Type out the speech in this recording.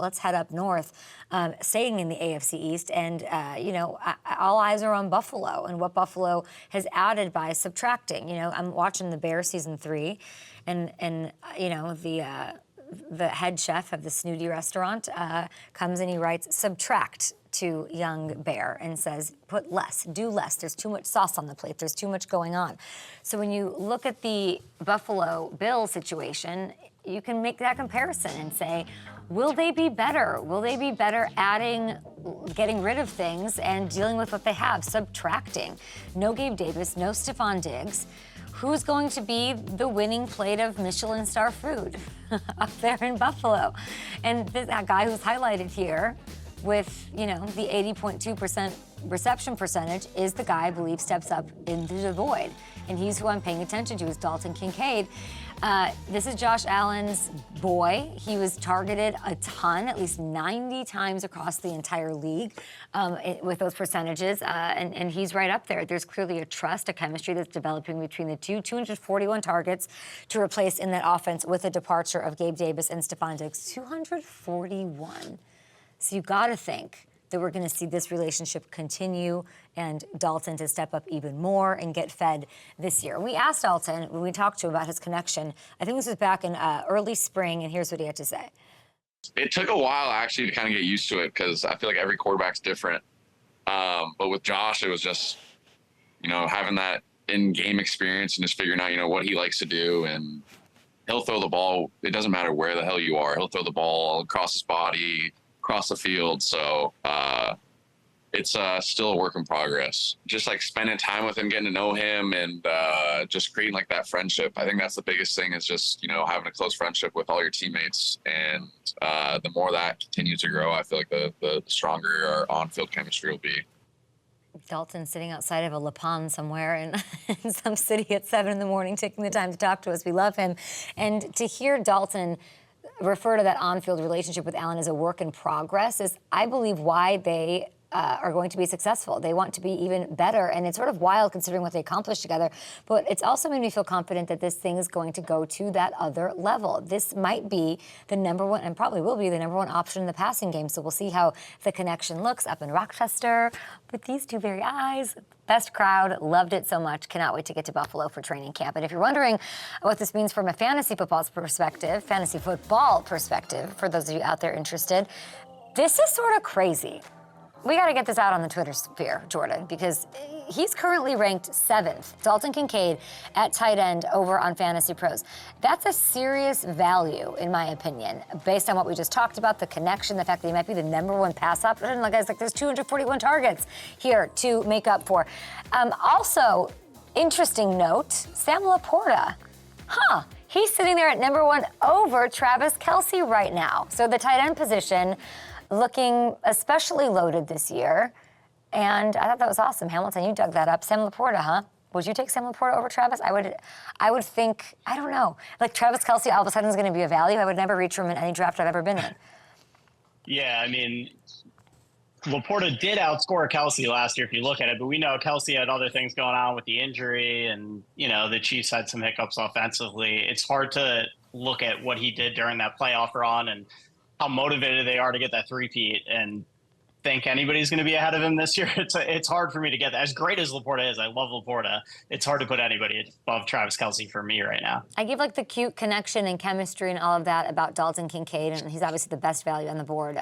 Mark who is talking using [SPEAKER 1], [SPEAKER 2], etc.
[SPEAKER 1] Let's head up north, staying in the AFC East, and all eyes are on Buffalo and what Buffalo has added by subtracting. I'm watching the Bears season 3, and the head chef of the Snooty restaurant comes and he writes subtract to young Bear and says put less, do less. There's too much sauce on the plate. There's too much going on. So when you look at the Buffalo Bills situation, you can make that comparison and say, will they be better? Will they be better getting rid of things and dealing with what they have, subtracting? No Gabe Davis, no Stefon Diggs. Who's going to be the winning plate of Michelin star food up there in Buffalo? And that guy who's highlighted here with, the 80.2% reception percentage is the guy I believe steps up into the void. And he's who I'm paying attention to, is Dalton Kincaid. This is Josh Allen's boy. He was targeted a ton, at least 90 times across the entire league with those percentages, and he's right up there. There's clearly a trust, a chemistry that's developing between the two. 241 targets to replace in that offense with the departure of Gabe Davis and Stefon Diggs. 241. So you got to think that we're going to see this relationship continue and Dalton to step up even more and get fed this year. We asked Dalton when we talked to him about his connection. I think this was back in early spring, and here's what he had to say.
[SPEAKER 2] It took a while actually to kind of get used to it because I feel like every quarterback's different. But with Josh, it was just, having that in-game experience and just figuring out, what he likes to do. And he'll throw the ball. It doesn't matter where the hell you are. He'll throw the ball across his body, across the field. So it's still a work in progress. Just like spending time with him, getting to know him, and just creating like that friendship. I think that's the biggest thing, is just, having a close friendship with all your teammates. And the more that continues to grow, I feel like the stronger our on-field chemistry will be.
[SPEAKER 1] Dalton sitting outside of a Le Pond somewhere in some city at 7 in the morning, taking the time to talk to us. We love him. And to hear Dalton refer to that on-field relationship with Allen as a work in progress is, I believe, why they are going to be successful. They want to be even better, and it's sort of wild considering what they accomplished together, but it's also made me feel confident that this thing is going to go to that other level. This might be the number one, and probably will be the number one option in the passing game, so we'll see how the connection looks up in Rochester with these two very eyes. Best crowd, loved it so much. Cannot wait to get to Buffalo for training camp. And if you're wondering what this means from a fantasy football perspective, for those of you out there interested, this is sort of crazy. We got to get this out on the Twitter sphere, Jordan, because he's currently ranked 7th, Dalton Kincaid, at tight end over on Fantasy Pros. That's a serious value, in my opinion, based on what we just talked about, the connection, the fact that he might be the number one pass option. Like, guys, there's 241 targets here to make up for. Also, interesting note, Sam Laporta. He's sitting there at number 1 over Travis Kelce right now. So the tight end position looking especially loaded this year. And I thought that was awesome. Hamilton, you dug that up. Sam Laporta, huh? Would you take Sam Laporta over Travis? I would think, I don't know. Like, Travis Kelce all of a sudden is going to be a value. I would never reach for him in any draft I've ever been in.
[SPEAKER 3] Yeah, I mean, Laporta did outscore Kelce last year if you look at it, but we know Kelce had other things going on with the injury, and, the Chiefs had some hiccups offensively. It's hard to look at what he did during that playoff run and how motivated they are to get that three-peat and think anybody's going to be ahead of him this year. It's hard for me to get that. As great as Laporta is, I love Laporta. It's hard to put anybody above Travis Kelce for me right now.
[SPEAKER 1] I give the cute connection and chemistry and all of that about Dalton Kincaid, and he's obviously the best value on the board.